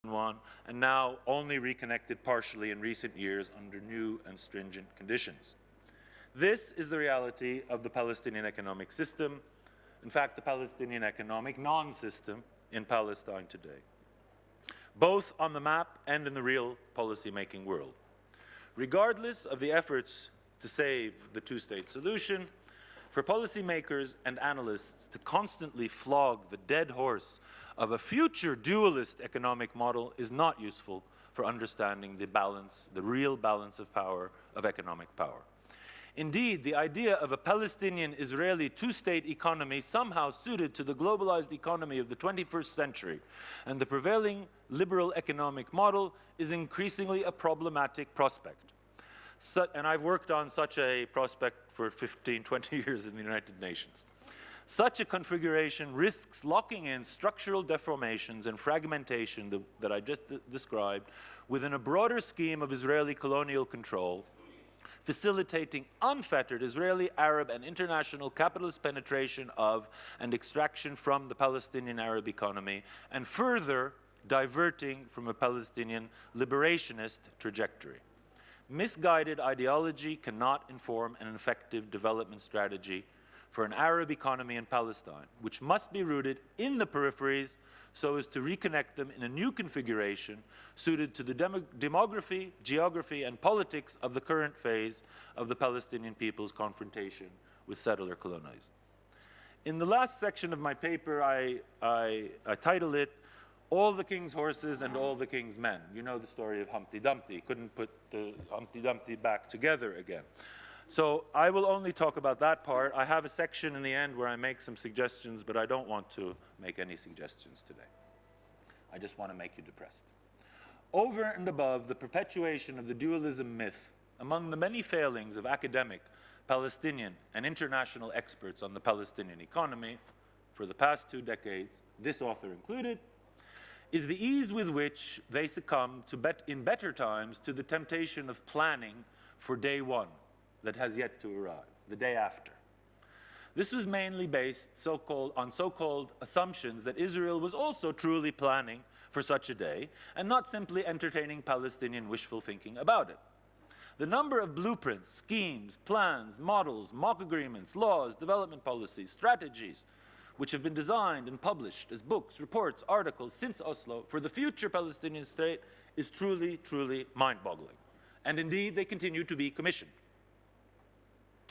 2001, and now only reconnected partially in recent years under new and stringent conditions. This is the reality of the Palestinian economic system, in fact, the Palestinian economic non-system in Palestine today, both on the map and in the real policy-making world. Regardless of the efforts to save the two-state solution, for policymakers and analysts to constantly flog the dead horse of a future dualist economic model is not useful for understanding the balance, the real balance of power, of economic power. Indeed, the idea of a Palestinian-Israeli two-state economy somehow suited to the globalized economy of the 21st century and the prevailing liberal economic model is increasingly a problematic prospect. And I've worked on such a prospect for 15, 20 years in the United Nations. Such a configuration risks locking in structural deformations and fragmentation that I just described within a broader scheme of Israeli colonial control, facilitating unfettered Israeli, Arab, and international capitalist penetration of and extraction from the Palestinian Arab economy, and further diverting from a Palestinian liberationist trajectory. Misguided ideology cannot inform an effective development strategy for an Arab economy in Palestine, which must be rooted in the peripheries so as to reconnect them in a new configuration suited to the demography, geography, and politics of the current phase of the Palestinian people's confrontation with settler colonizers. In the last section of my paper, I title it, "All the King's Horses and All the King's Men." You know the story of Humpty Dumpty. Couldn't put the Humpty Dumpty back together again. So I will only talk about that part. I have a section in the end where I make some suggestions, but I don't want to make any suggestions today. I just want to make you depressed. Over and above the perpetuation of the dualism myth, among the many failings of academic, Palestinian, and international experts on the Palestinian economy for the past 2 decades, this author included, is the ease with which they succumb to in better times to the temptation of planning for day one that has yet to arrive, the day after. This was mainly based on so-called assumptions that Israel was also truly planning for such a day and not simply entertaining Palestinian wishful thinking about it. The number of blueprints, schemes, plans, models, mock agreements, laws, development policies, strategies, which have been designed and published as books, reports, articles since Oslo for the future Palestinian state is truly, truly mind-boggling. And indeed, they continue to be commissioned.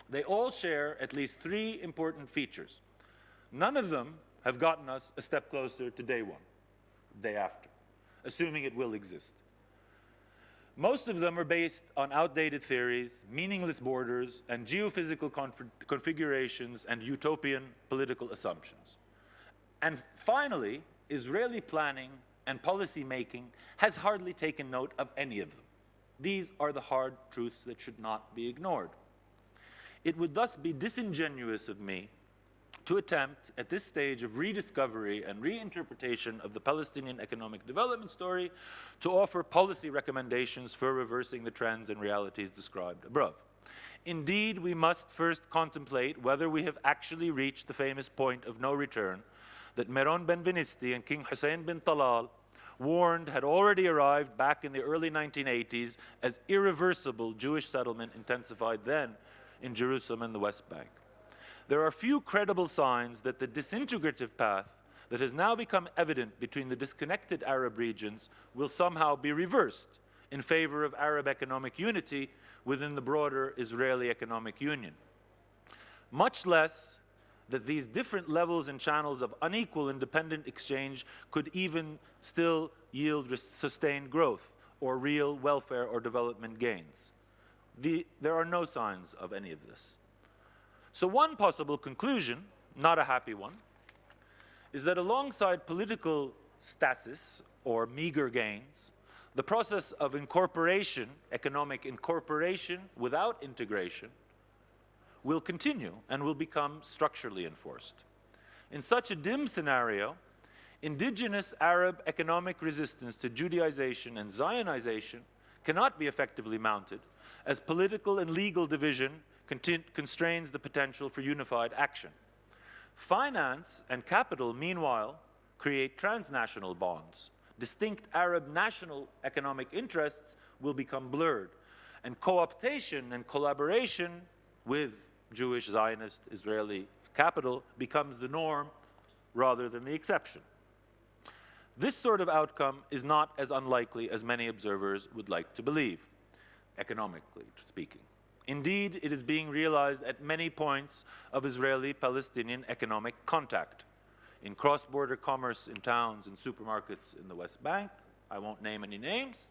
They all share at least 3 important features. None of them have gotten us a step closer to day one, day after, assuming it will exist. Most of them are based on outdated theories, meaningless borders, and geophysical configurations and utopian political assumptions. And finally, Israeli planning and policy making has hardly taken note of any of them. These are the hard truths that should not be ignored. It would thus be disingenuous of me to attempt, at this stage of rediscovery and reinterpretation of the Palestinian economic development story, to offer policy recommendations for reversing the trends and realities described above. Indeed, we must first contemplate whether we have actually reached the famous point of no return that Meron ben Vinisti and King Hussein bin Talal warned had already arrived back in the early 1980s as irreversible Jewish settlement intensified then in Jerusalem and the West Bank. There are few credible signs that the disintegrative path that has now become evident between the disconnected Arab regions will somehow be reversed in favor of Arab economic unity within the broader Israeli economic union. Much less that these different levels and channels of unequal independent exchange could even still yield sustained growth or real welfare or development gains. There are no signs of any of this. So one possible conclusion, not a happy one, is that alongside political stasis or meager gains, the process of incorporation, economic incorporation without integration, will continue and will become structurally enforced. In such a dim scenario, indigenous Arab economic resistance to Judaization and Zionization cannot be effectively mounted, as political and legal division constrains the potential for unified action. Finance and capital, meanwhile, create transnational bonds distinct Arab national economic interests will become blurred, and co-optation and collaboration with Jewish, Zionist, Israeli capital becomes the norm rather than the exception. This sort of outcome is not as unlikely as many observers would like to believe, economically speaking. Indeed, it is being realized at many points of Israeli-Palestinian economic contact. In cross-border commerce in towns and supermarkets in the West Bank, I won't name any names,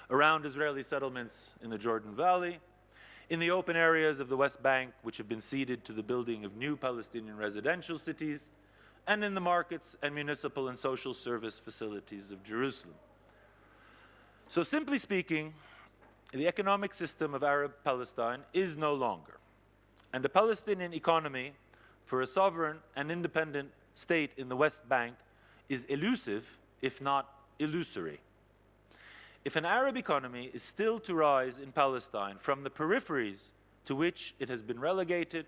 around Israeli settlements in the Jordan Valley, in the open areas of the West Bank which have been ceded to the building of new Palestinian residential cities, and in the markets and municipal and social service facilities of Jerusalem. So simply speaking, the economic system of Arab Palestine is no longer, and the Palestinian economy for a sovereign and independent state in the West Bank is elusive, if not illusory. If an Arab economy is still to rise in Palestine from the peripheries to which it has been relegated,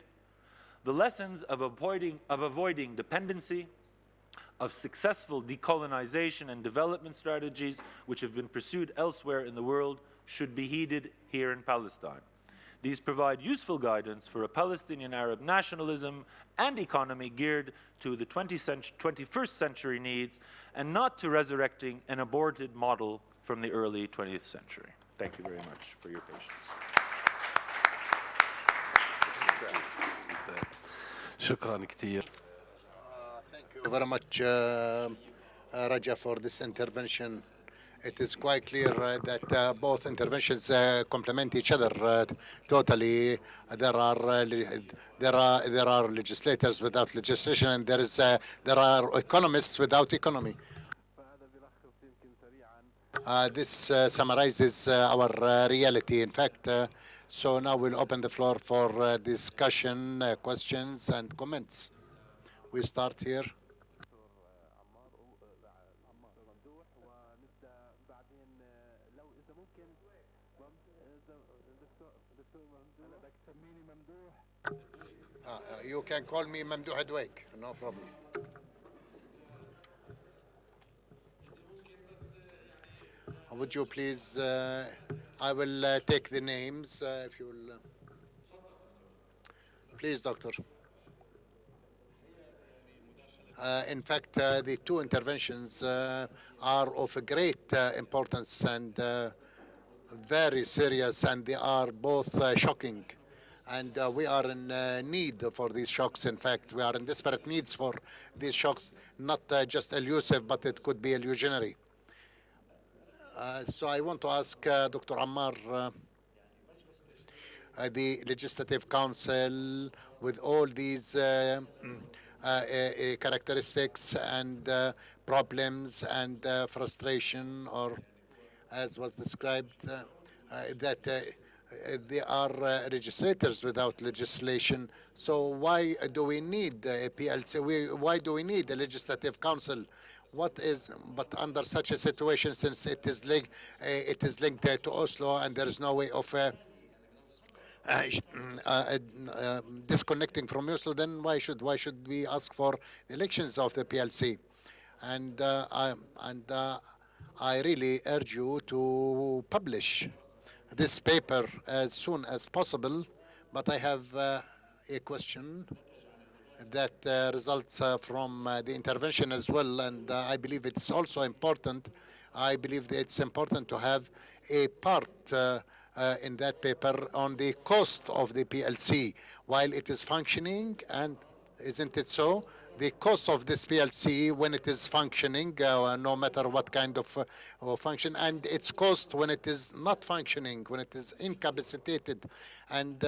the lessons of avoiding dependency, of successful decolonization and development strategies which have been pursued elsewhere in the world should be heeded here in Palestine. These provide useful guidance for a Palestinian Arab nationalism and economy geared to the 21st century needs and not to resurrecting an aborted model from the early 20th century. Thank you very much for your patience. شكرا كثير. Thank you very much, Raja, for this intervention. It is quite clear that both interventions complement each other totally. There are legislators without legislation, and there are economists without economy. This summarizes our reality, in fact. So now we'll open the floor for discussion, questions, and comments. We start here. You can call me Mamdouh Adwek, no problem. Would you please, I will take the names, if you will. Please, Doctor. In fact, the two interventions are of great importance and very serious, and they are both shocking. And we are in need for these shocks. In fact, we are in desperate needs for these shocks, not just elusive, but it could be illusionary. So I want to ask Dr. Ammar, the Legislative Council, with all these characteristics and problems and frustration, or as was described, that they are legislators without legislation. So why do we need a PLC? Why do we need a Legislative Council? What is, but under such a situation, since it is linked to Oslo, and there is no way of disconnecting from Oslo, then why should we ask for elections of the PLC? And I really urge you to publish this paper as soon as possible. But I have a question that results from the intervention as well, and I believe it's also important. I believe that it's important to have a part in that paper on the cost of the PLC while it is functioning, and isn't it so? The cost of this PLC when it is functioning, no matter what kind of function, and its cost when it is not functioning, when it is incapacitated. And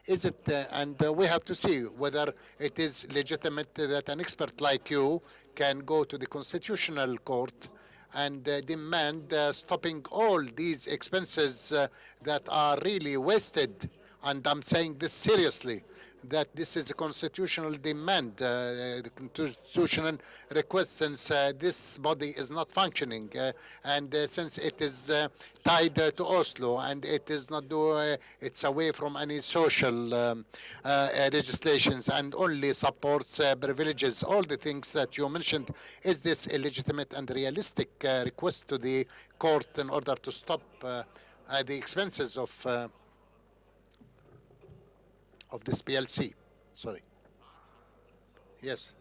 is it? And we have to see whether it is legitimate that an expert like you can go to the Constitutional Court and demand stopping all these expenses that are really wasted. And I'm saying this seriously. that this is a constitutional demand, the constitutional request, since this body is not functioning, and since it is tied to Oslo, and it is not it's away from any social legislations and only supports privileges, all the things that you mentioned. Is this a legitimate and realistic request to the court in order to stop the expenses of this PLC? Sorry. Yes.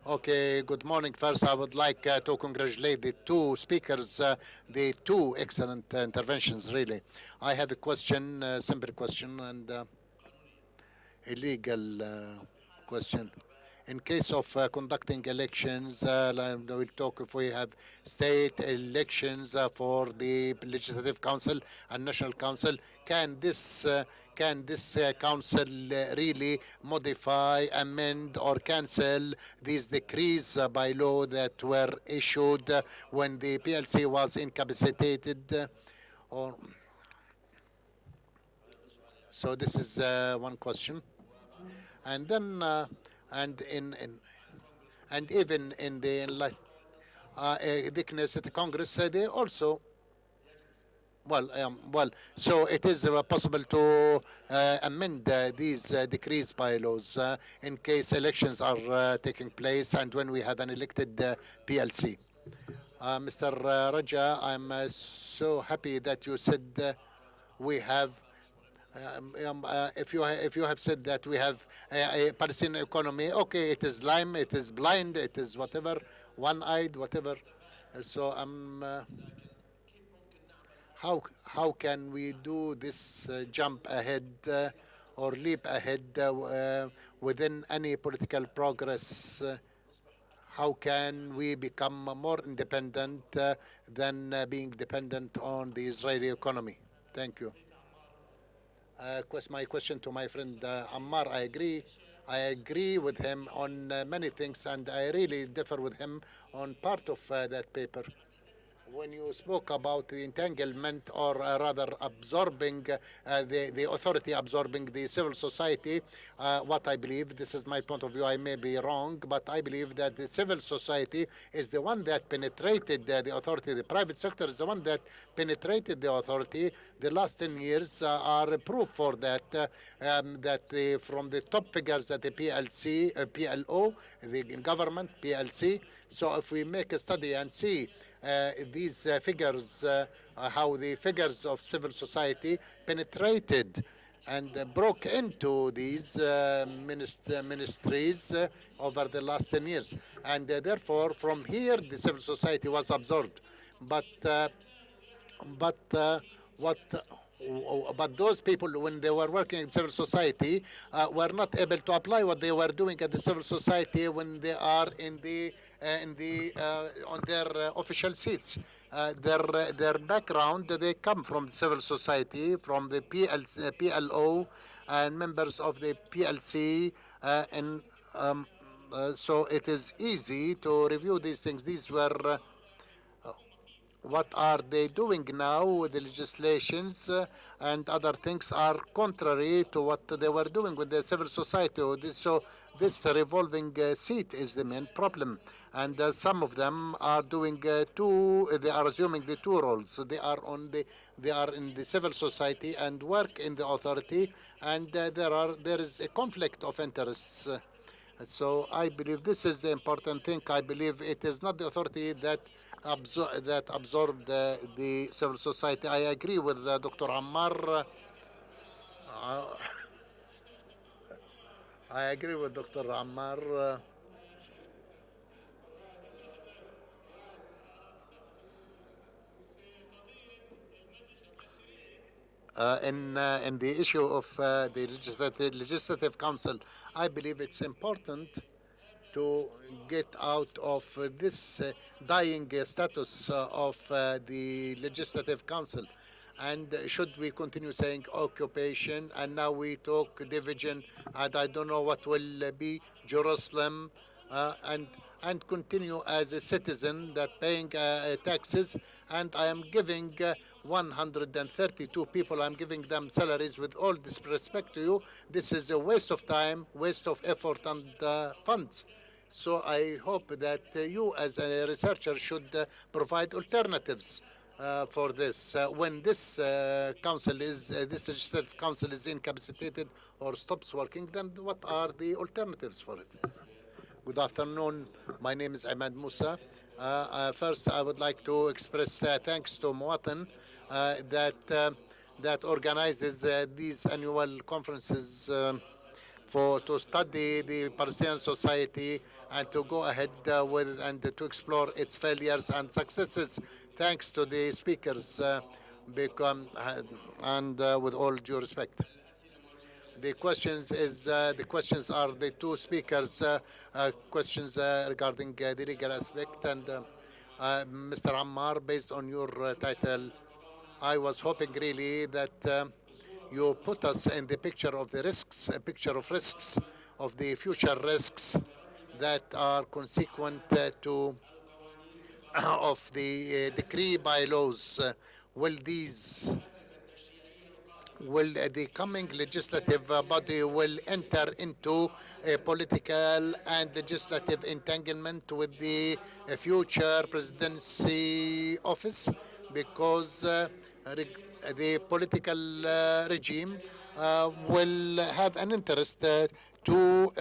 Okay, good morning. First, I would like to congratulate the two speakers, the two excellent interventions, really. I have a question, simple question, and a legal question. In case of conducting elections, we'll talk if we have state elections for the Legislative Council and National Council. Can this council really modify, amend, or cancel these decrees by law that were issued when the PLC was incapacitated? So this is one question. And then and even in the Knesset Congress, they also so it is possible to amend these decrees by laws in case elections are taking place and when we have an elected PLC. Mr. Raja, I'm so happy that you said we have. If you have said that we have a Palestinian economy, okay, it is lame, it is blind, it is whatever, one-eyed, whatever. So how can we do this jump ahead or leap ahead within any political progress? How can we become more independent than being dependent on the Israeli economy? Thank you. My question to my friend Ammar, I agree with him on many things, and I really differ with him on part of that paper. When you spoke about the entanglement, or rather absorbing the authority absorbing the civil society, what I believe, this is my point of view, I may be wrong, but I believe that the civil society is the one that penetrated the authority. The private sector is the one that penetrated the authority. The last 10 years are proof for that, from the top figures at the PLC, PLO, the government, PLC. So if we make a study and see these figures, how the figures of civil society penetrated and broke into these ministries over the last 10 years. And therefore, from here, the civil society was absorbed. But those people, when they were working in civil society, were not able to apply what they were doing at the civil society when they are on their official seats. Their background, they come from civil society, from the PLO, and members of the PLC, so it is easy to review these things. These were what are they doing now with the legislations and other things are contrary to what they were doing with the civil society. So this revolving seat is the main problem. And some of them are doing they are assuming the two roles. They are in the civil society and work in the authority, and there is a conflict of interests. So I believe this is the important thing. I believe it is not the authority that absorbed the civil society. I agree with Dr. Ammar. I agree with Dr. Ammar. In the issue of the Legislative Council, I believe it's important to get out of this dying status of the Legislative Council. And should we continue saying occupation, and now we talk division, and I don't know what will be Jerusalem, and continue as a citizen that paying taxes, and I am giving 132 people. I'm giving them salaries. With all this respect to you, this is a waste of time, waste of effort and funds. So I hope that you as a researcher should provide alternatives for this. When this council is, this legislative council is incapacitated or stops working, then what are the alternatives for it? Good afternoon. My name is Ahmed Musa. First, I would like to express thanks to Muwatin that organizes these annual conferences to study the Palestinian society and to go ahead with and to explore its failures and successes. Thanks to the speakers, with all due respect. The questions are the two speakers' questions regarding the legal aspect. And Mr. Ammar, based on your title, I was hoping really that you put us in the picture of the risks, a picture of risks, of the future risks that are consequent to of the decree bylaws. Will the coming legislative body will enter into a political and legislative entanglement with the future presidency office, because the political regime will have an interest to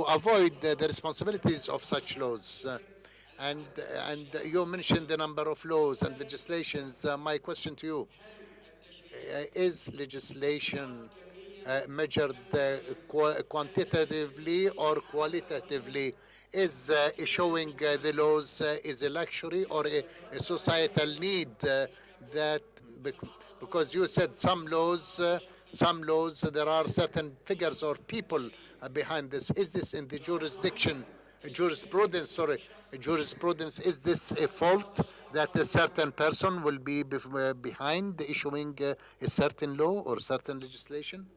avoid the responsibilities of such laws. And you mentioned the number of laws and legislations. My question to you, is legislation measured quantitatively or qualitatively? Is issuing the laws is a luxury or a societal need? Because you said some laws, there are certain figures or people behind this. Is this in the jurisprudence? Is this a fault that a certain person will be behind issuing a certain law or certain legislation?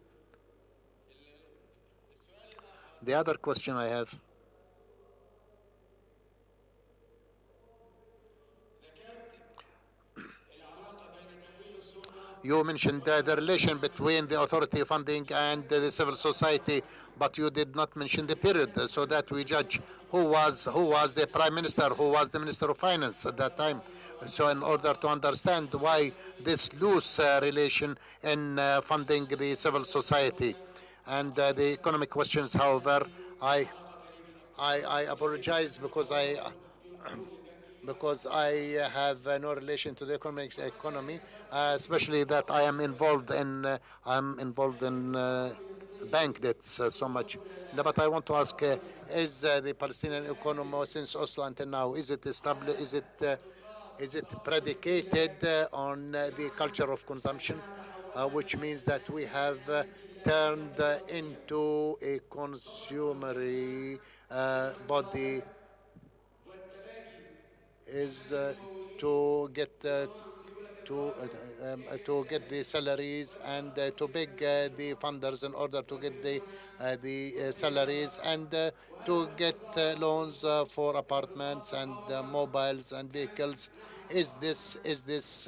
The other question I have, you mentioned the relation between the authority funding and the civil society, but you did not mention the period so that we judge who was the prime minister, who was the minister of finance at that time. So in order to understand why this loose relation in funding the civil society. And the economic questions, however, I apologize because I have no relation to the economy, especially that I am involved in bank debts so much. But I want to ask: is the Palestinian economy since Oslo until now, is it established? Is it predicated on the culture of consumption, which means that we have turned into a consumery body? Is to get the salaries and to beg the funders in order to get the salaries and to get loans for apartments and mobiles and vehicles. Is this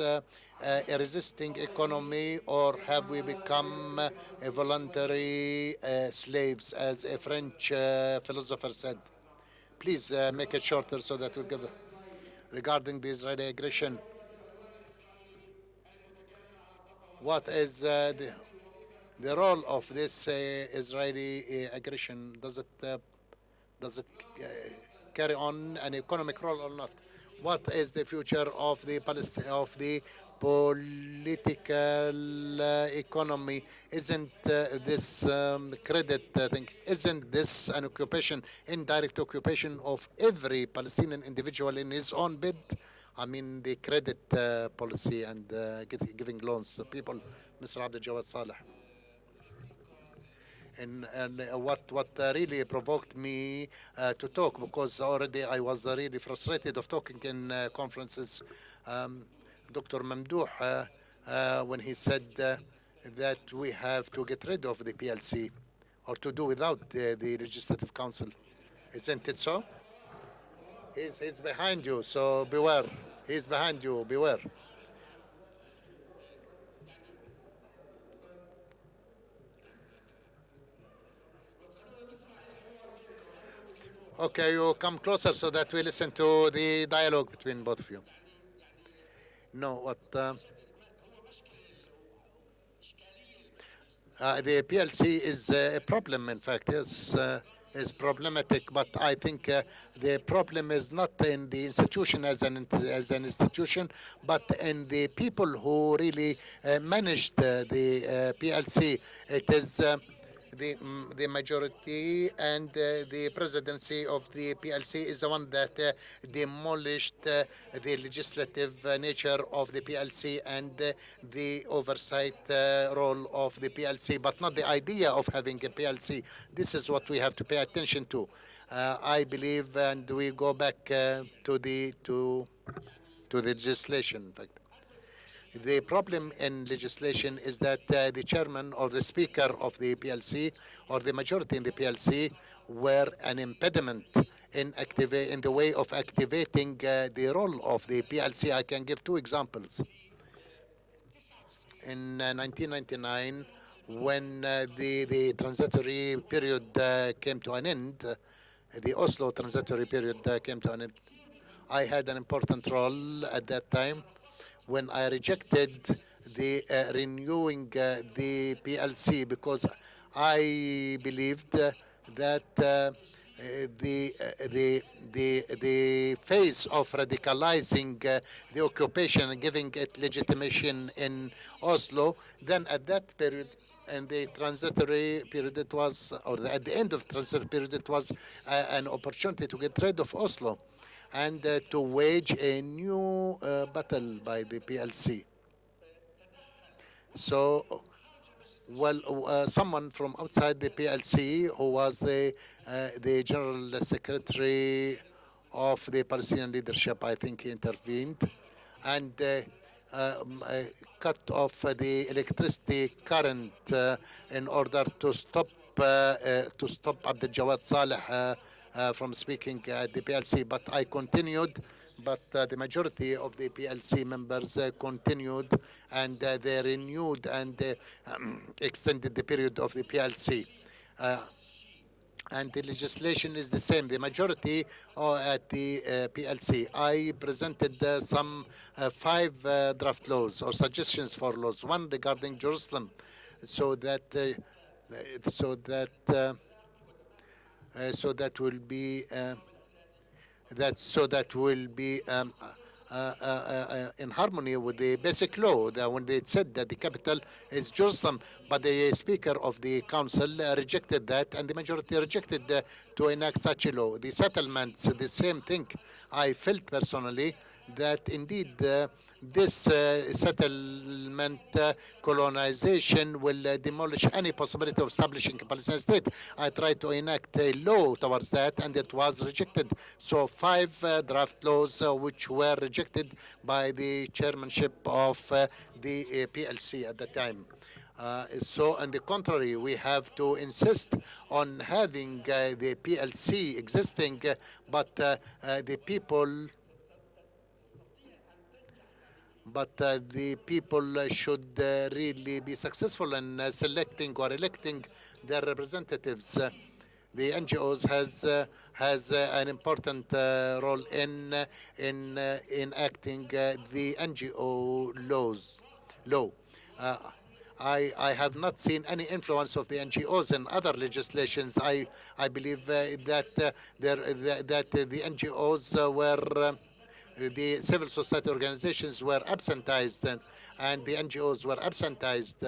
a resisting economy, or have we become a voluntary slaves, as a French philosopher said? Please make it shorter so that we'll give. Regarding the Israeli aggression, what is the role of this Israeli aggression? Does it carry on an economic role or not? What is the future of the political economy? Isn't this credit thing? Isn't this an occupation, indirect occupation of every Palestinian individual in his own bed? I mean, the credit policy and giving loans to people, Mr. Abdul Jawad Saleh. And what really provoked me to talk, because already I was really frustrated of talking in conferences. Dr. Mamdouh, when he said that we have to get rid of the PLC or to do without the Legislative Council. Isn't it so? He's behind you, so beware. He's behind you, beware. Okay, you come closer so that we listen to the dialogue between both of you. No, what the PLC is a problem, in fact, yes, is problematic, but I think the problem is not in the institution as an institution, but in the people who really managed the PLC. It is the majority and the presidency of the PLC is the one that demolished the legislative nature of the PLC and the oversight role of the PLC, but not the idea of having a PLC. This is what we have to pay attention to. I believe, and we go back to the legislation. In fact, the problem in legislation is that the chairman or the speaker of the PLC or the majority in the PLC were an impediment in the way of activating the role of the PLC. I can give two examples. In 1999, when the transitory period came to an end, the Oslo transitory period came to an end, I had an important role at that time when I rejected the renewing the PLC because I believed that the phase of radicalizing the occupation and giving it legitimation in Oslo, then at that period, and the transitory period, it was, or at the end of the transitory period, it was an opportunity to get rid of Oslo and to wage a new battle by the PLC. So, well, someone from outside the PLC, who was the General Secretary of the Palestinian leadership, I think he intervened, and cut off the electricity current in order to stop Abdel Jawad Saleh from speaking at the PLC, but I continued. But the majority of the PLC members continued, and they renewed and extended the period of the PLC. And the legislation is the same. The majority at the PLC, I presented some 5 draft laws or suggestions for laws. One regarding Jerusalem, so that will be in harmony with the basic law. When they said that the capital is Jerusalem, but the Speaker of the Council rejected that, and the majority rejected to enact such a law. The settlements, the same thing. I felt personally that indeed this settlement colonization will demolish any possibility of establishing a Palestinian state. I tried to enact a law towards that, and it was rejected. So 5 draft laws which were rejected by the chairmanship of the PLC at the time. So on the contrary, we have to insist on having the PLC existing, but the people should really be successful in selecting or electing their representatives. The NGOs has an important role in enacting the NGO law. I have not seen any influence of the NGOs in other legislations. I believe that the NGOs were the civil society organizations were absentized, and the NGOs were absentized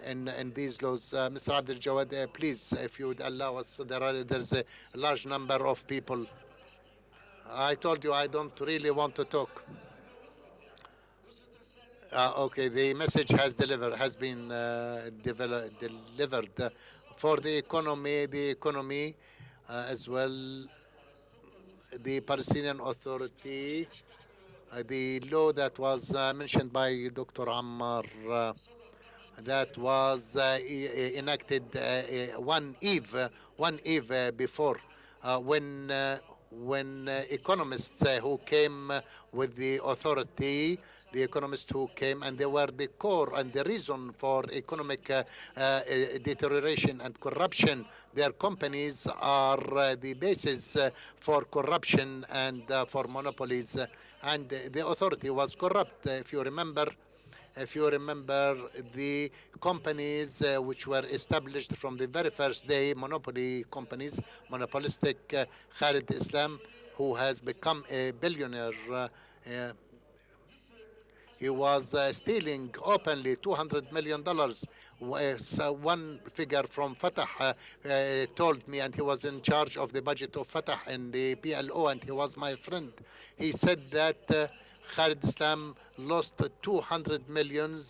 in these laws. Mr. Abdel Jawad, please, if you would allow us, there's a large number of people. I told you I don't really want to talk. Okay, the message has been delivered for the economy as well. The Palestinian Authority, the law that was mentioned by Dr. Ammar, that was enacted one eve before, when when economists who came with the authority, the economists who came, and they were the core and the reason for economic deterioration and corruption. Their companies are the basis for corruption and for monopolies, and the authority was corrupt. If you remember, the companies which were established from the very first day, monopoly companies, monopolistic, Khalid Islam, who has become a billionaire. He was stealing openly $200 million. So one figure from Fatah told me, and he was in charge of the budget of Fatah in the PLO, and he was my friend. He said that Khalid Islam lost $200 million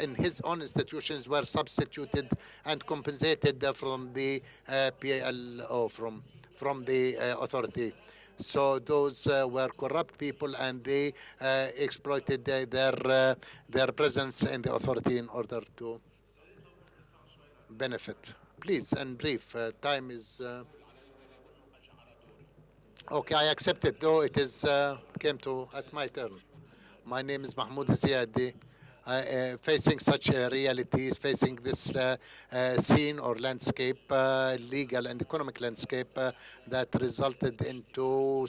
in his own institutions, were substituted and compensated from the PLO, from the authority. So those were corrupt people, and they exploited their presence in the authority in order to benefit. Please, in brief, time is okay. I accept it, though it is came to at my turn. My name is Mahmoud Ziadi. Facing such realities, facing this scene or landscape, legal and economic landscape that resulted into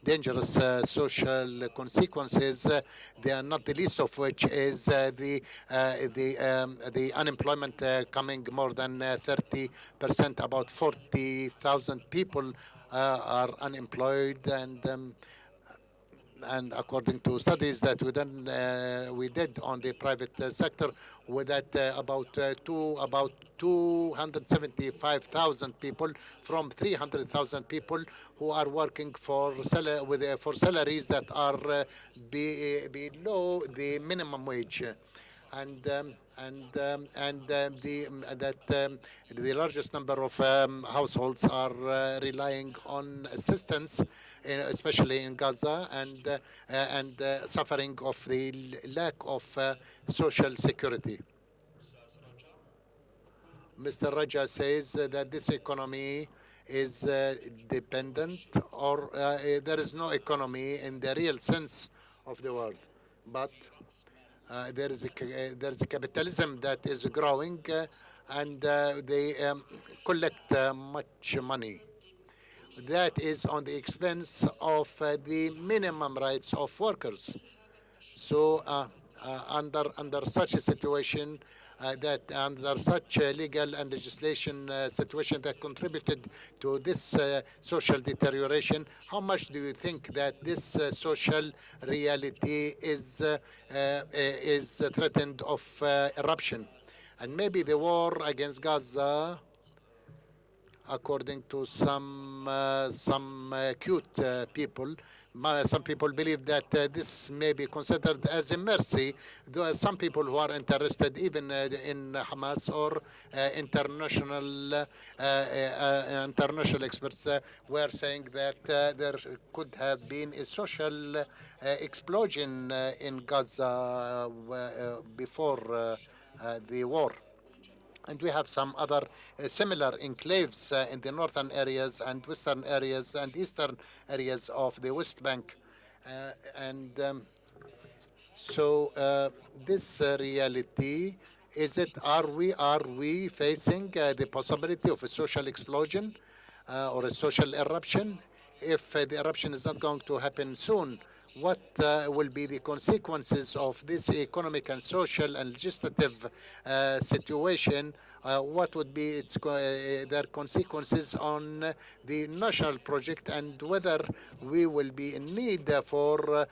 dangerous social consequences. They are not the least of which is the unemployment coming more than 30%. About 40,000 people are unemployed, and according to studies that we did on the private sector, with that about 275,000 people from 300,000 people who are working for salaries that are below the minimum wage. The largest number of households are relying on assistance, especially in Gaza, and suffering of the lack of social security. Mr. Raja says that this economy is dependent, or there is no economy in the real sense of the word, but there is a capitalism that is growing, and they collect much money. That is on the expense of the minimum rights of workers. So under such a situation, under such a legal and legislation situation that contributed to this social deterioration, how much do you think that this social reality is threatened of eruption? And maybe the war against Gaza, according to some cute people, some people believe that this may be considered as a mercy. There are some people who are interested even in Hamas or international experts were saying that there could have been a social explosion in Gaza before the war. And we have some other similar enclaves in the northern areas and western areas and eastern areas of the West Bank. So this reality, are we facing the possibility of a social explosion or a social eruption? If the eruption is not going to happen soon, what will be the consequences of this economic and social and legislative situation? What would be their consequences on the national project, and whether we will be in need for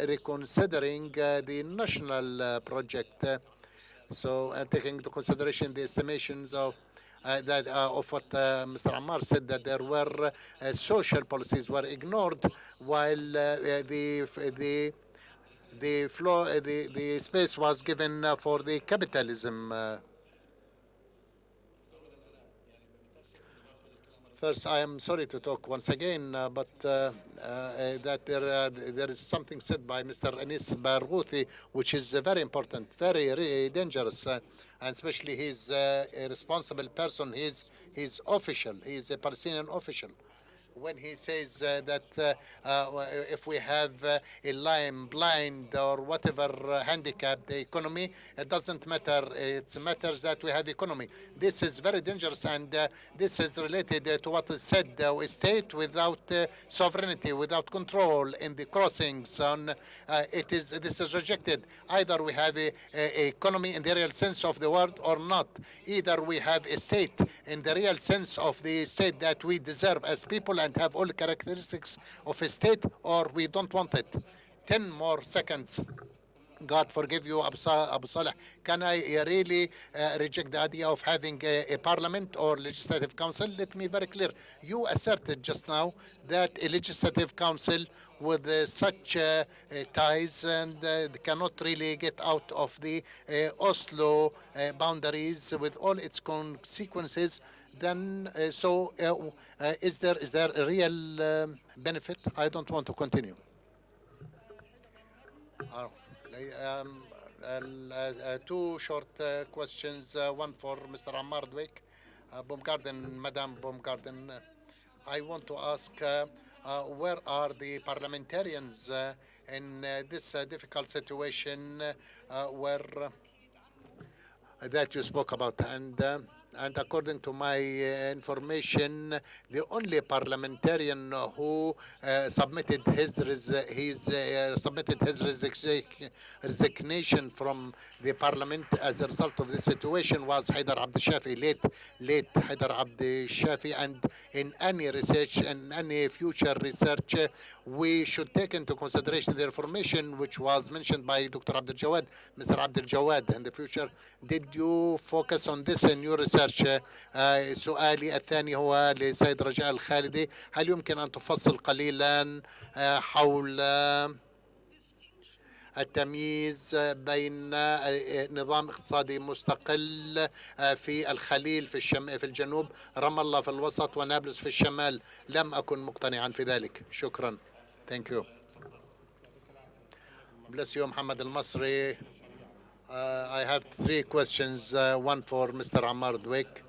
reconsidering the national project? So taking into consideration the estimations of what Mr. Ammar said, that there were social policies were ignored, while the space was given for the capitalism. First, I am sorry to talk once again, but that there is something said by Mr. Anis Barghouthi, which is very important, very dangerous, and especially he's a responsible person. He's He's official. He is a Palestinian official. When he says that if we have a lame, blind, or whatever handicap, the economy, it doesn't matter. It matters that we have economy. This is very dangerous, and this is related to what is said. A state without sovereignty, without control in the crossings, this is rejected. Either we have a economy in the real sense of the word or not. Either we have a state in the real sense of the state that we deserve as people and have all the characteristics of a state, or we don't want it. 10 more seconds. God forgive you, Abu Saleh. Can I really reject the idea of having a parliament or legislative council? Let me be very clear. You asserted just now that a legislative council with such ties and cannot really get out of the Oslo boundaries with all its consequences. Then, is there a real benefit? I don't want to continue. Two short questions. One for Mr. Ammar Dweck. Baumgarten, Madam Baumgarten, I want to ask where are the parliamentarians in this difficult situation where that you spoke about? And according to my information, the only parliamentarian who submitted his resignation from the parliament as a result of the situation was Haidar Abd Shafi, late Haidar Abd Shafi. And in any research and any future research, we should take into consideration the information which was mentioned by Dr. Abdul Jawad, Mr. Abdul Jawad in the future. Did you focus on this in your research? سؤالي الثاني هو لسيد رجاء الخالدي. هل يمكن أن تفصل قليلا حول التمييز بين نظام اقتصادي مستقل في الخليل في الجنوب، رام الله في الوسط، ونابلس في الشمال؟ لم أكن مقتنعا في ذلك. شكرا. Thank you. Bless you, Muhammad al-Masri. I have three questions, one for Mr. Ammar Dweck.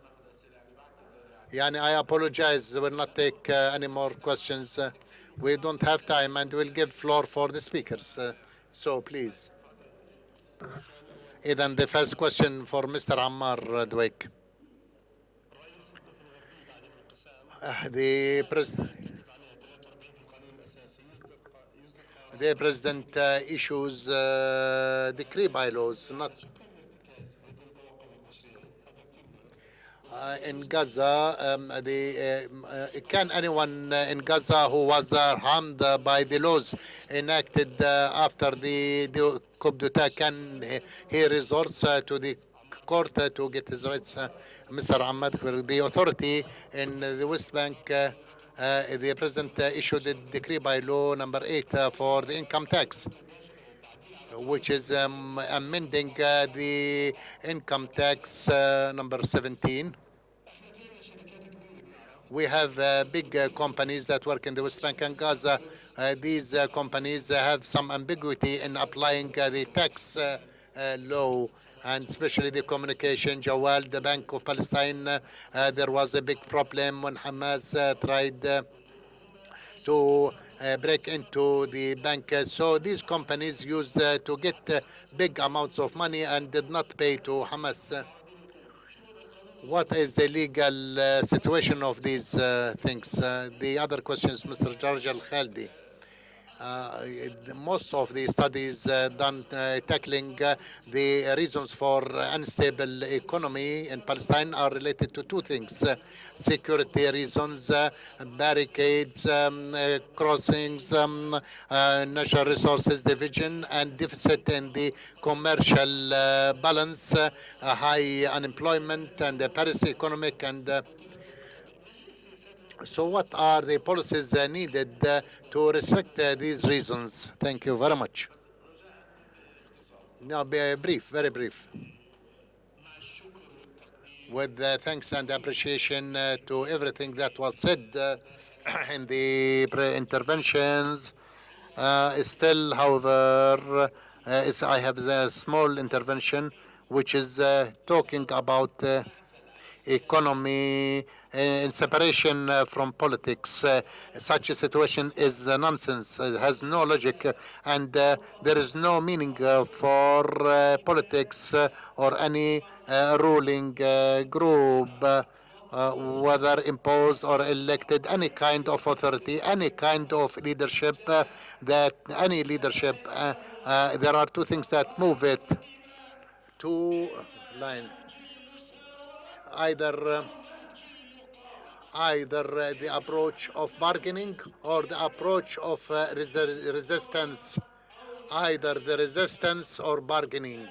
I apologize, we will not take any more questions. We don't have time, and we'll give floor for the speakers. So please. Then the first question for Mr. Ammar Dweck. The president issues decree bylaws, not in Gaza. Can anyone in Gaza who was harmed by the laws enacted after the coup d'etat, can he resorts to the court to get his rights? Mr. Ahmad, the authority in the West Bank, the president issued a decree by law number 8 for the income tax, which is amending the income tax number 17. We have big companies that work in the West Bank and Gaza. These companies have some ambiguity in applying the tax law, and especially the communication. Jawal, the Bank of Palestine, there was a big problem when Hamas tried to break into the bank. So these companies used to get big amounts of money and did not pay to Hamas. What is the legal situation of these things? The other question is Mr. George Al-Khaldi. Most of the studies done tackling the reasons for unstable economy in Palestine are related to two things: security reasons, barricades, crossings, natural resources division, and deficit in the commercial balance, high unemployment, and the Paris economic. And so what are the policies needed to restrict these reasons? Thank you very much. Now, be brief, very brief. With thanks and appreciation to everything that was said in the interventions. Still, however, I have a small intervention which is talking about economy in separation from politics. Such a situation is nonsense. It has no logic, and there is no meaning for politics or any ruling group. Whether imposed or elected, any kind of authority, any kind of leadership, that any leadership, there are two things that move it. Two lines. Either the approach of bargaining or the approach of resistance. Either the resistance or bargaining.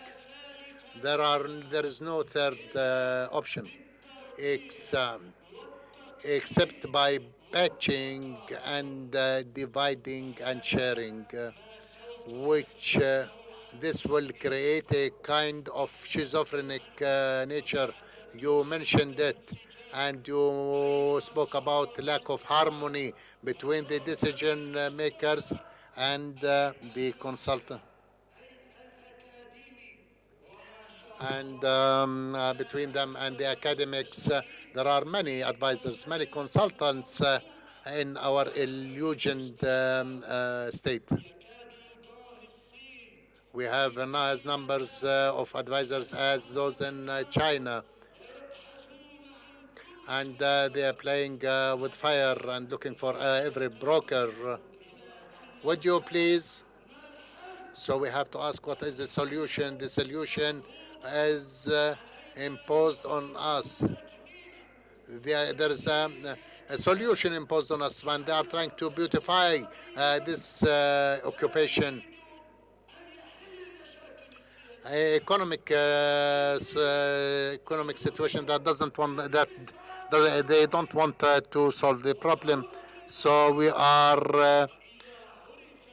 There is no third option, except by patching and dividing and sharing, which this will create a kind of schizophrenic nature. You mentioned it, and you spoke about lack of harmony between the decision makers and the consultant, and between them and the academics. There are many advisors, many consultants in our illusioned state. We have as numbers of advisors as those in China, and they are playing with fire and looking for every broker. Would you please? So we have to ask, what is the solution? The solution is imposed on us. There is a solution imposed on us when they are trying to beautify this occupation. Economic situation that doesn't want that they don't want to solve the problem. So we are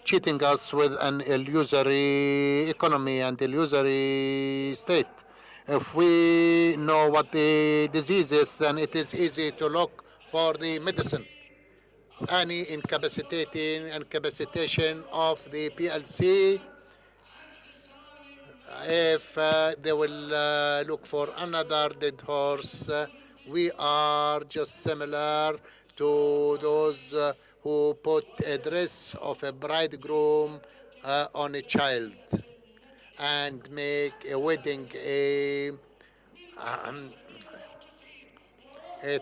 cheating us with an illusory economy and illusory state. If we know what the disease is, then it is easy to look for the medicine. Any incapacitation of the PLC, if they will look for another dead horse, we are just similar to those who put a dress of a bridegroom on a child and make a wedding a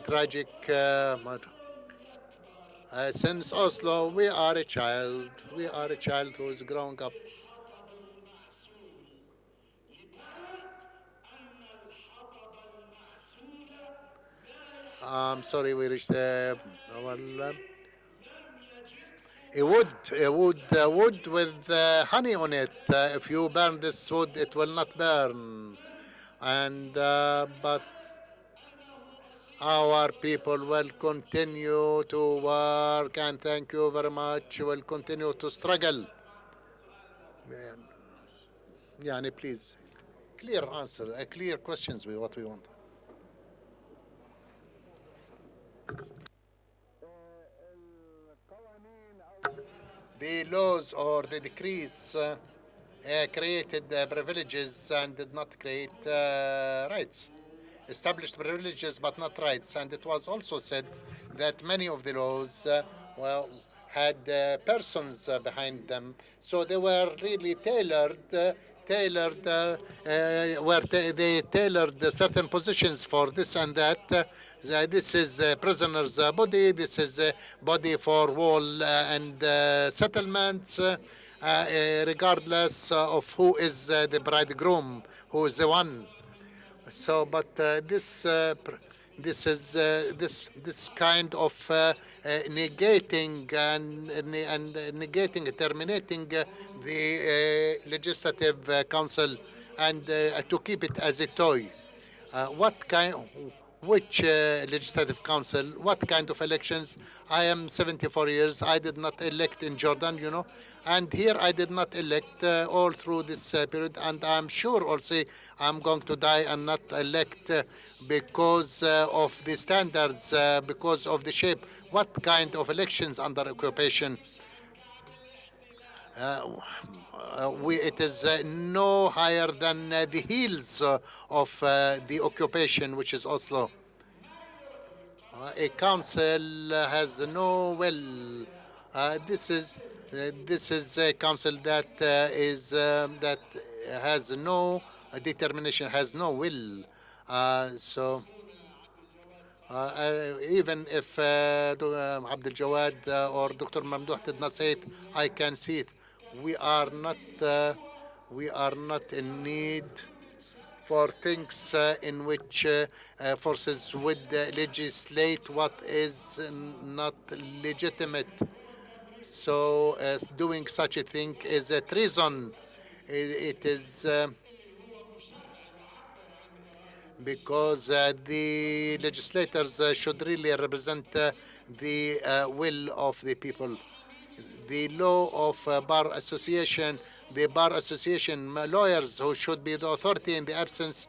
tragic matter. Since Oslo, we are a child. We are a child who is growing up. I'm sorry, we reached a wood with honey on it. If you burn this wood, it will not burn. And but our people will continue to work, and thank you very much. Will continue to struggle. Yani, please, clear answer, clear questions. What we want. The laws or the decrees created privileges and did not create rights. Established privileges but not rights. And it was also said that many of the laws had persons behind them. So they were really tailored, they tailored certain positions for this and that. This is the prisoner's body. This is a body for wall and settlements, regardless of who is the bridegroom, who is the one. So, but this kind of negating and terminating the legislative council and to keep it as a toy. Which legislative council, what kind of elections? I am 74 years. I did not elect in Jordan, and here I did not elect all through this period, and I'm sure also I'm going to die and not elect because of the standards, because of the shape. What kind of elections under occupation? It is no higher than the heels of the occupation, which is Oslo. a council has no will. This is a council that that has no determination, has no will. So even if Abdul Jawad or Dr. Mamdouh did not say it, I can see it. We are not we are not in need for things in which forces would legislate what is not legitimate. So doing such a thing is a treason. It is because the legislators should really represent the will of the people. The law of bar association, the bar association lawyers who should be the authority in the absence,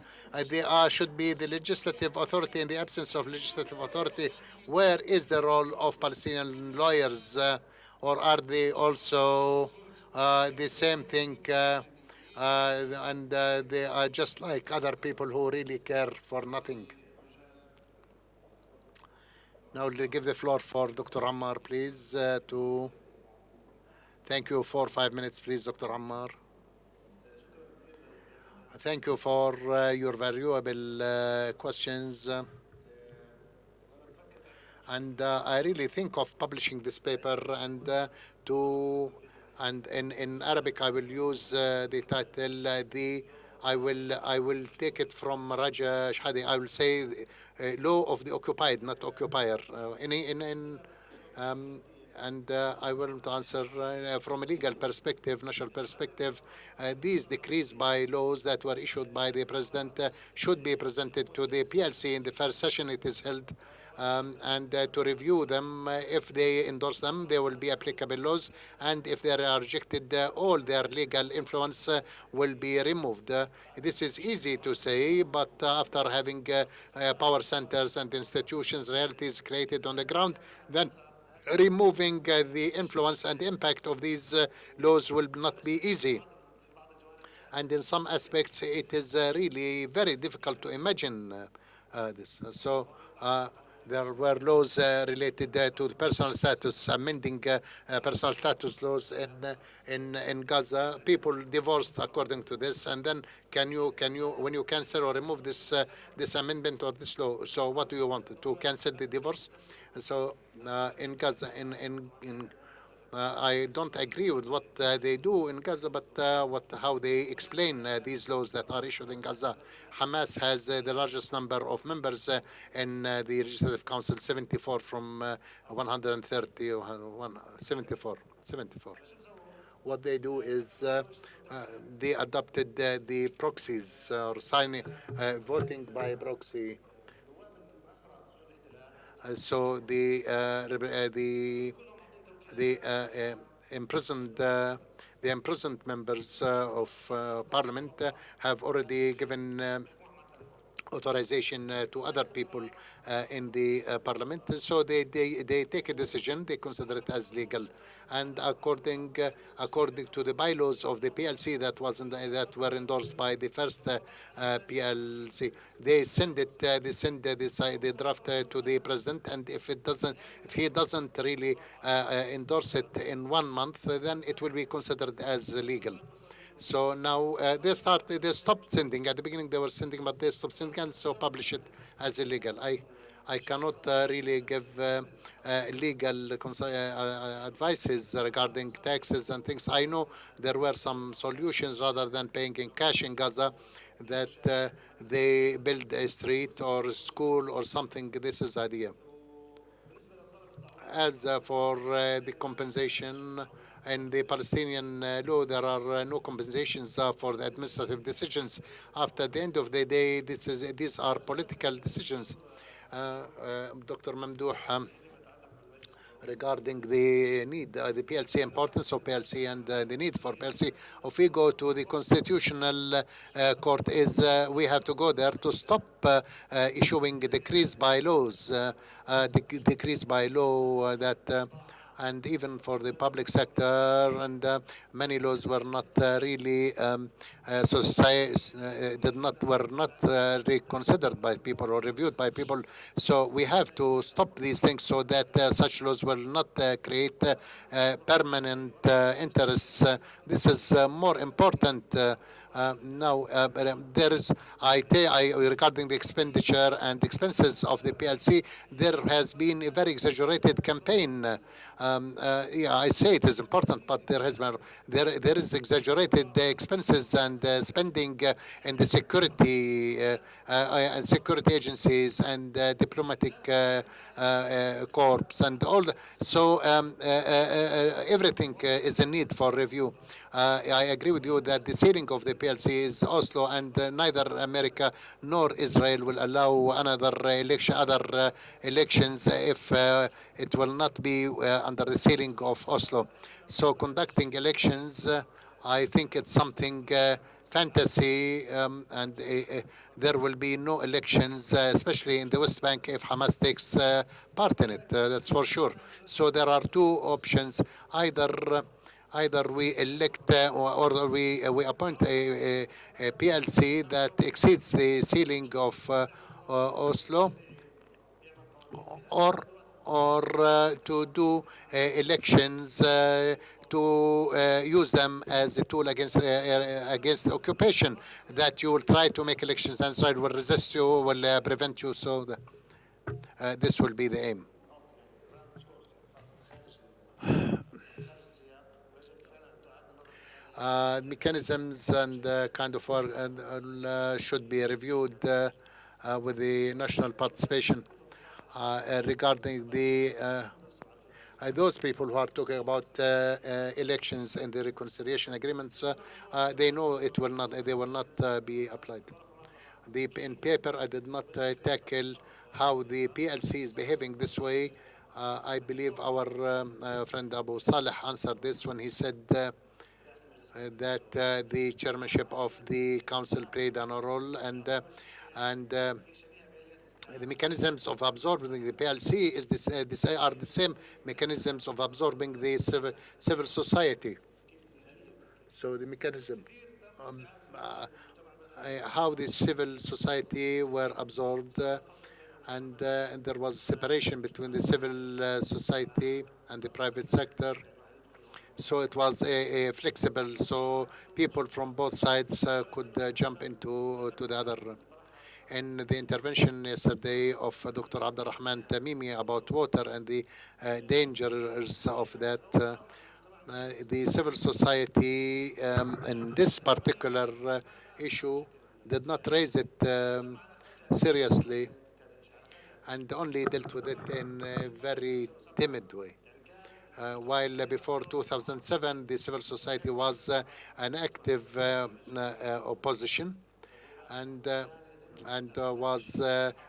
should be the legislative authority in the absence of legislative authority. Where is the role of Palestinian lawyers, or are they also the same thing? And they are just like other people who really care for nothing. Now, I'll give the floor for Dr. Ammar, please, to. Thank you for 5 minutes, please, Dr. Ammar. Thank you for your valuable questions. And I really think of publishing this paper and in Arabic I will use the title I will take it from Raja Shahadi. I will say law of the occupied, not occupier. And I will answer from a legal perspective, national perspective. These decrees by laws that were issued by the president should be presented to the PLC in the first session it is held. And to review them. If they endorse them, they will be applicable laws, and if they are rejected, all their legal influence will be removed. This is easy to say, but after having power centers and institutions, realities created on the ground, then removing the influence and impact of these laws will not be easy. And in some aspects, it is really very difficult to imagine this. So there were laws related to the personal status, amending personal status laws in Gaza. People divorced according to this, and then can you when you cancel or remove this this amendment or this law? So what do you want to cancel the divorce? So in Gaza, I don't agree with what they do in Gaza, but how they explain these laws that are issued in Gaza. Hamas has the largest number of members in the Legislative Council, 74 from 130, 74. What they do is they adopted the proxies or signing, voting by proxy. So the imprisoned members of parliament have already given authorization to other people in the parliament. So they take a decision, they consider it as legal. And according to the bylaws of the PLC that were endorsed by the first PLC, they send the draft to the president, and if he doesn't really endorse it in 1 month, then it will be considered as legal. So now they stopped sending. At the beginning they were sending, but they stopped sending, and so publish it as illegal. I cannot really give legal advices regarding taxes and things. I know there were some solutions rather than paying in cash in Gaza, that they build a street or a school or something. This is the idea. As for the compensation, in the Palestinian law, there are no compensations for the administrative decisions. After the end of the day, these are political decisions. Dr. Mamdouh, regarding the need, the PLC, importance of PLC and the need for PLC. If we go to the constitutional court, we have to go there to stop issuing decrees by laws, decrees by law that and even for the public sector, and many laws were not really were not reconsidered by people or reviewed by people. So we have to stop these things so that such laws will not create permanent interests. This is more important now. There is, regarding the expenditure and expenses of the PLC, there has been a very exaggerated campaign. Yeah, I say it is important, but there is exaggerated expenses and spending in the security and security agencies and diplomatic corps and all. So everything is in need for review. I agree with you that the ceiling of the PLC is Oslo, and neither America nor Israel will allow other elections if it will not be under the ceiling of Oslo. So conducting elections, I think it's something fantasy, and there will be no elections, especially in the West Bank, if Hamas takes part in it. That's for sure. So there are two options: either we elect or we appoint a PLC that exceeds the ceiling of Oslo, or to do elections to use them as a tool against occupation, that you will try to make elections and Israel will resist you, will prevent you. So this will be the aim. Mechanisms and kind of work should be reviewed with the national participation. Regarding the those people who are talking about elections and the reconciliation agreements, they know it will not. They will not be applied. In paper, I did not tackle how the PLC is behaving this way. I believe our friend Abu Saleh answered this when he said that the chairmanship of the council played a role, and the mechanisms of absorbing the PLC are the same mechanisms of absorbing the civil society. So the mechanism, how the civil society were absorbed, and there was separation between the civil society and the private sector. So it was a flexible, so people from both sides could jump into the other. In the intervention yesterday of Dr. Abdurrahman Tamimi about water and the dangers of that, the civil society in this particular issue did not raise it seriously, and only dealt with it in a very timid way. While before 2007, the civil society was an active opposition, and was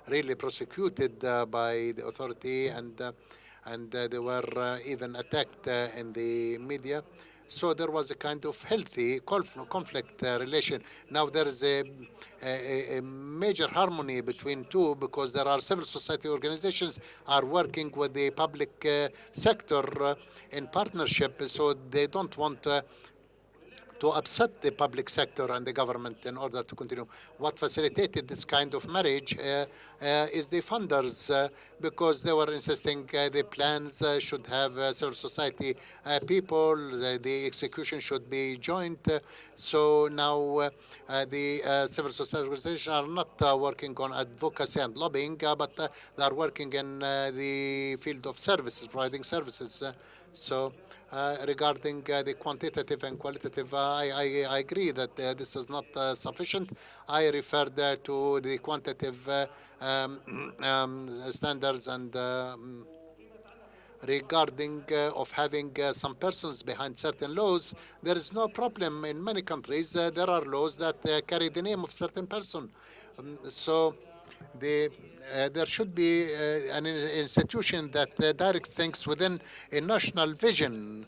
really prosecuted by the authority, and they were even attacked in the media. So there was a kind of healthy conflict relation. Now there is a major harmony between two, because there are civil society organizations are working with the public sector in partnership, so they don't want to upset the public sector and the government in order to continue. What facilitated this kind of marriage is the funders, because they were insisting the plans should have civil society people, the execution should be joint. So now the civil society organizations are not working on advocacy and lobbying, but they are working in the field of services, providing services. So regarding the quantitative and qualitative, I agree that this is not sufficient. I referred to the quantitative standards, and regarding of having some persons behind certain laws, there is no problem. In many countries, there are laws that carry the name of certain person. So there should be an institution that directs things within a national vision.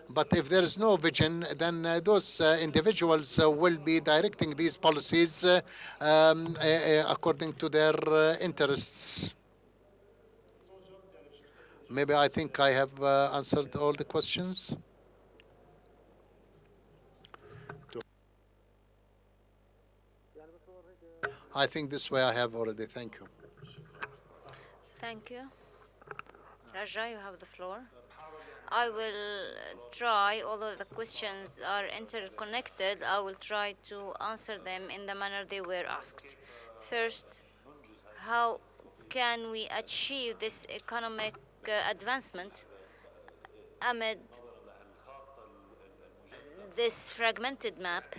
But if there is no vision, then those individuals will be directing these policies according to their interests. Maybe I think I have answered all the questions. I think this way I have already. Thank you. Thank you. Raja, you have the floor. I will try, although the questions are interconnected, I will try to answer them in the manner they were asked. First, how can we achieve this economic advancement amid this fragmented map?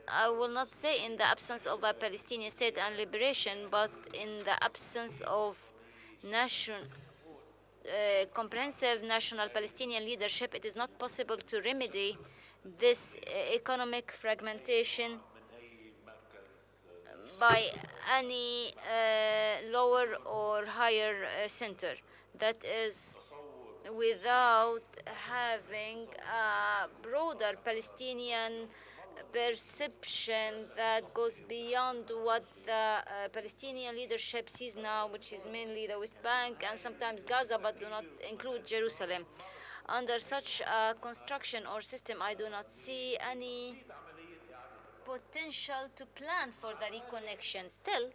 I will not say in the absence of a Palestinian state and liberation, but in the absence of comprehensive national Palestinian leadership, it is not possible to remedy this economic fragmentation by any lower or higher center. That is without having a broader Palestinian perception that goes beyond what the Palestinian leadership sees now, which is mainly the West Bank and sometimes Gaza, but do not include Jerusalem. Under such a construction or system, I do not see any potential to plan for the reconnection. Still,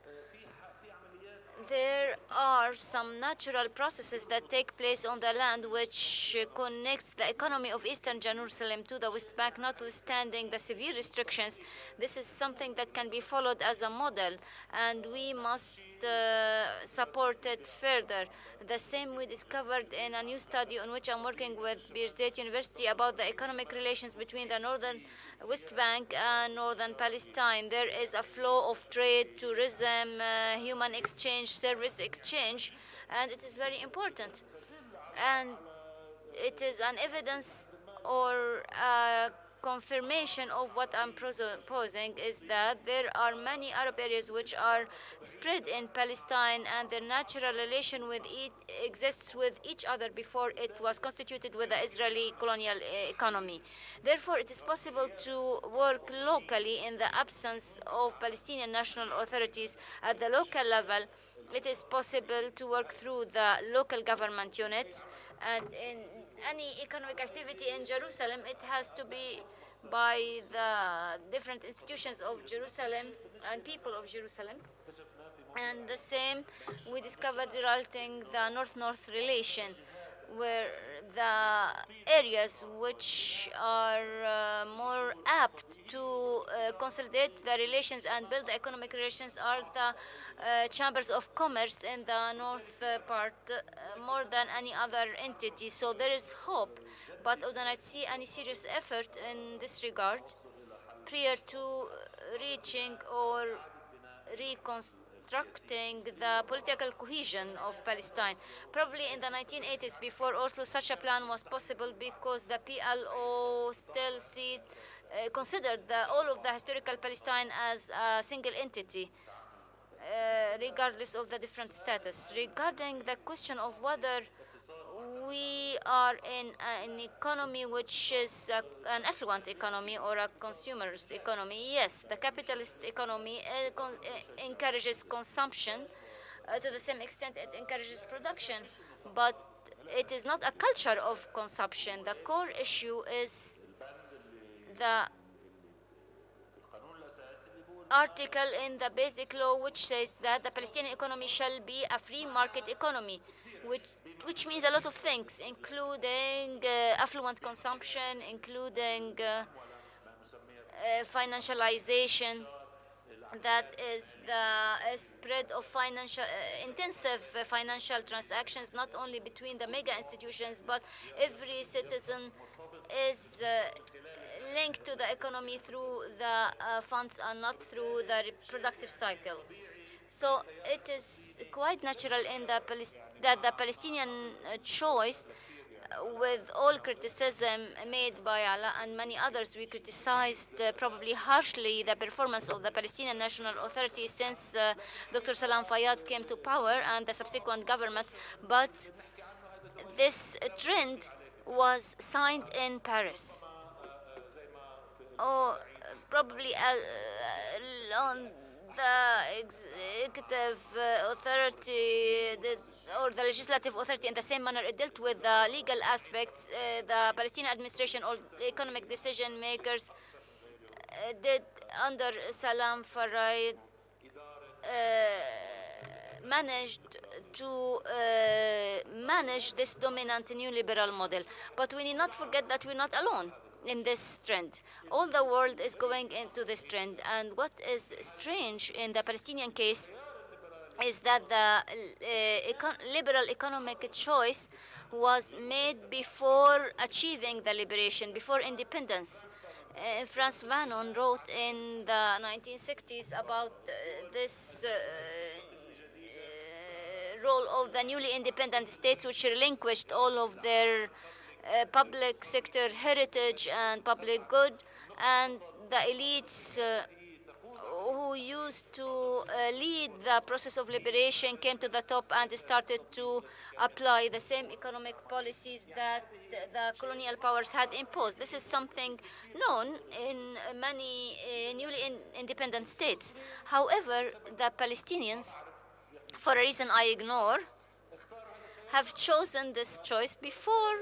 there are some natural processes that take place on the land which connects the economy of Eastern Jerusalem to the West Bank, notwithstanding the severe restrictions. This is something that can be followed as a model, and we must support it further. The same we discovered in a new study on which I'm working with Birzeit University about the economic relations between the northern West Bank and northern Palestine. There is a flow of trade, tourism, human exchange, service exchange, and it is very important. And it is an evidence or a confirmation of what I'm proposing is that there are many Arab areas which are spread in Palestine, and their natural relation with it exists with each other before it was constituted with the Israeli colonial economy. Therefore, it is possible to work locally in the absence of Palestinian national authorities at the local level. It is possible to work through the local government units, and in any economic activity in Jerusalem, it has to be by the different institutions of Jerusalem and people of Jerusalem. And the same we discovered regarding the North-North relation, where the areas which are more apt to consolidate the relations and build the economic relations are the chambers of commerce in the north part more than any other entity. So there is hope, but I do not see any serious effort in this regard prior to reaching or reconstructing the political cohesion of Palestine. Probably in the 1980s, before Oslo, such a plan was possible because the PLO still considered all of the historical Palestine as a single entity, regardless of the different status. Regarding the question of whether we are in an economy which is an affluent economy or a consumer's economy. Yes, the capitalist economy encourages consumption to the same extent it encourages production, but it is not a culture of consumption. The core issue is the article in the basic law which says that the Palestinian economy shall be a free market economy, which means a lot of things, including affluent consumption, including financialization. That is the spread of intensive financial transactions, not only between the mega institutions, but every citizen is linked to the economy through the funds and not through the reproductive cycle. So it is quite natural that the Palestinian choice, with all criticism made by Allah and many others, we criticized probably harshly the performance of the Palestinian National Authority since Dr. Salam Fayyad came to power and the subsequent governments. But this trend was signed in Paris. Probably on the executive authority or the legislative authority in the same manner it dealt with the legal aspects. The Palestinian administration or economic decision makers did under Salam Farai managed to manage this dominant neoliberal model. But we need not forget that we're not alone in this trend. All the world is going into this trend. And what is strange in the Palestinian case is that the liberal economic choice was made before achieving the liberation, before independence. Franz Fanon wrote in the 1960s about this role of the newly independent states, which relinquished all of their public sector heritage and public good, and the elites who used to lead the process of liberation came to the top and started to apply the same economic policies that the colonial powers had imposed. This is something known in many newly independent states. However, the Palestinians, for a reason I ignore, have chosen this choice before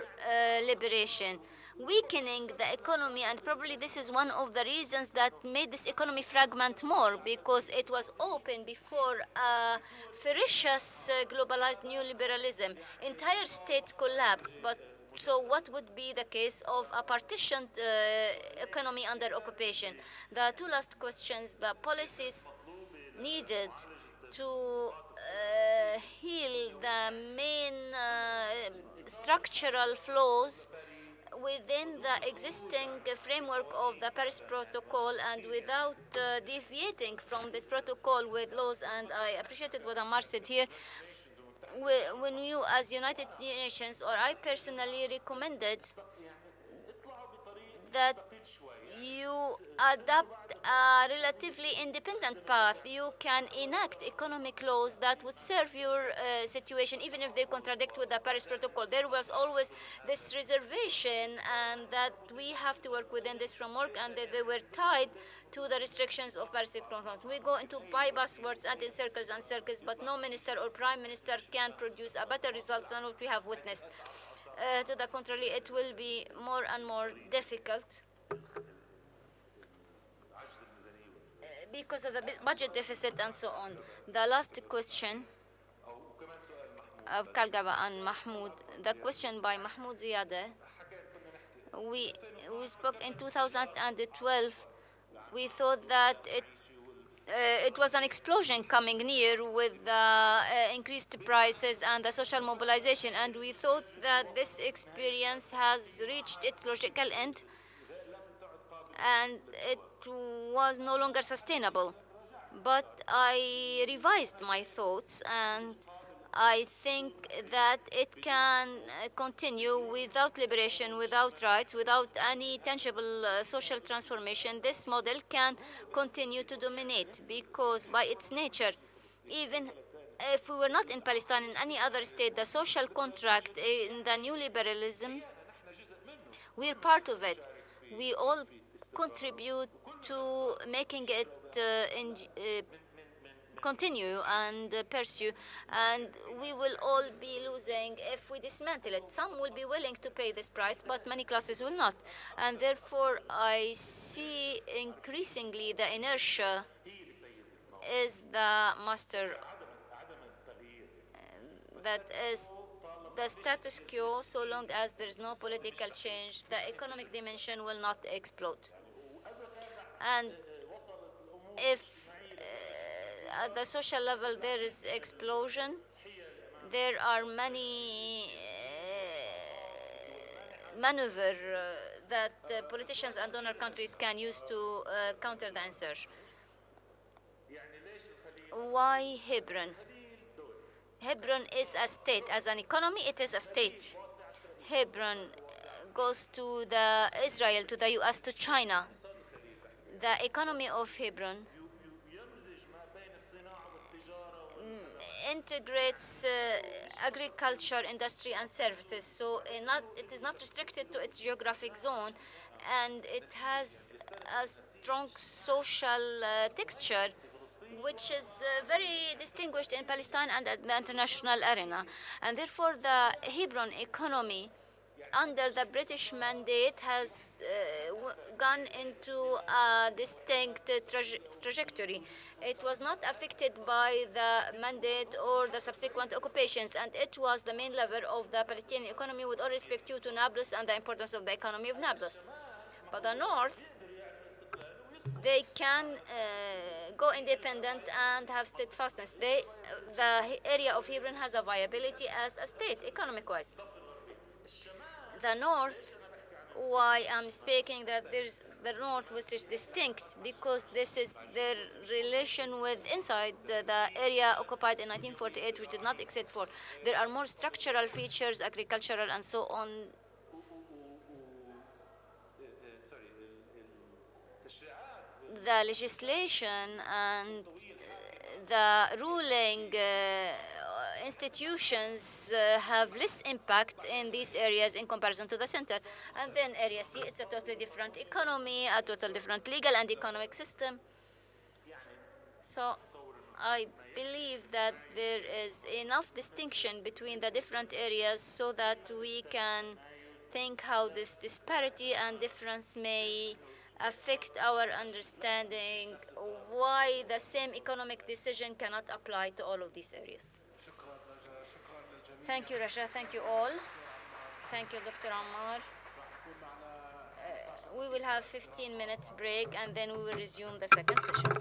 liberation, weakening the economy, and probably this is one of the reasons that made this economy fragment more, because it was open before ferocious globalized neoliberalism. Entire states collapsed, but so what would be the case of a partitioned economy under occupation? The two last questions, the policies needed to heal the main structural flaws within the existing framework of the Paris Protocol, and without deviating from this protocol with laws. And I appreciated what Ammar said here. When you, as United Nations, or I personally recommended that you adopt a relatively independent path. You can enact economic laws that would serve your situation, even if they contradict with the Paris Protocol. There was always this reservation, and that we have to work within this framework, and that they were tied to the restrictions of Paris Protocol. We go into bypass words and in circles and circles, but no minister or prime minister can produce a better result than what we have witnessed. To the contrary, it will be more and more difficult because of the budget deficit and so on. The last question of Kalgaba and Mahmoud, the question by Mahmoud Ziyadeh, we spoke in 2012. We thought that it was an explosion coming near with the increased prices and the social mobilization, and we thought that this experience has reached its logical end and it was no longer sustainable. But I revised my thoughts, and I think that it can continue without liberation, without rights, without any tangible social transformation. This model can continue to dominate because by its nature, even if we were not in Palestine, in any other state, the social contract in the new liberalism, we're part of it. We all contribute to making it continue and pursue, and we will all be losing if we dismantle it. Some will be willing to pay this price, but many classes will not. And therefore, I see increasingly the inertia is the master. That is the status quo. So long as there is no political change, the economic dimension will not explode. And if at the social level there is explosion, there are many maneuvers that politicians and donor countries can use to counter the insurge. Why Hebron? Hebron is a state. As an economy, it is a state. Hebron goes to the Israel, to the US, to China. The economy of Hebron integrates agriculture, industry, and services. So it is not restricted to its geographic zone, and it has a strong social texture which is very distinguished in Palestine and at the international arena. And therefore, the Hebron economy under the British mandate has gone into a distinct trajectory. It was not affected by the mandate or the subsequent occupations, and it was the main lever of the Palestinian economy, with all respect due to Nablus and the importance of the economy of Nablus. But the North, they can go independent and have steadfastness. The area of Hebron has a viability as a state, economic-wise. The North, why I'm speaking that there's the North, which is distinct, because this is their relation with inside the area occupied in 1948, which did not exist for. There are more structural features, agricultural and so on. The legislation and the ruling institutions have less impact in these areas in comparison to the center. And then area C, it's a totally different economy, a totally different legal and economic system. So I believe that there is enough distinction between the different areas so that we can think how this disparity and difference may affect our understanding why the same economic decision cannot apply to all of these areas. Thank you, Rasha. Thank you all. Thank you, Dr. Ammar. We will have 15 minutes break, and then we will resume the second session.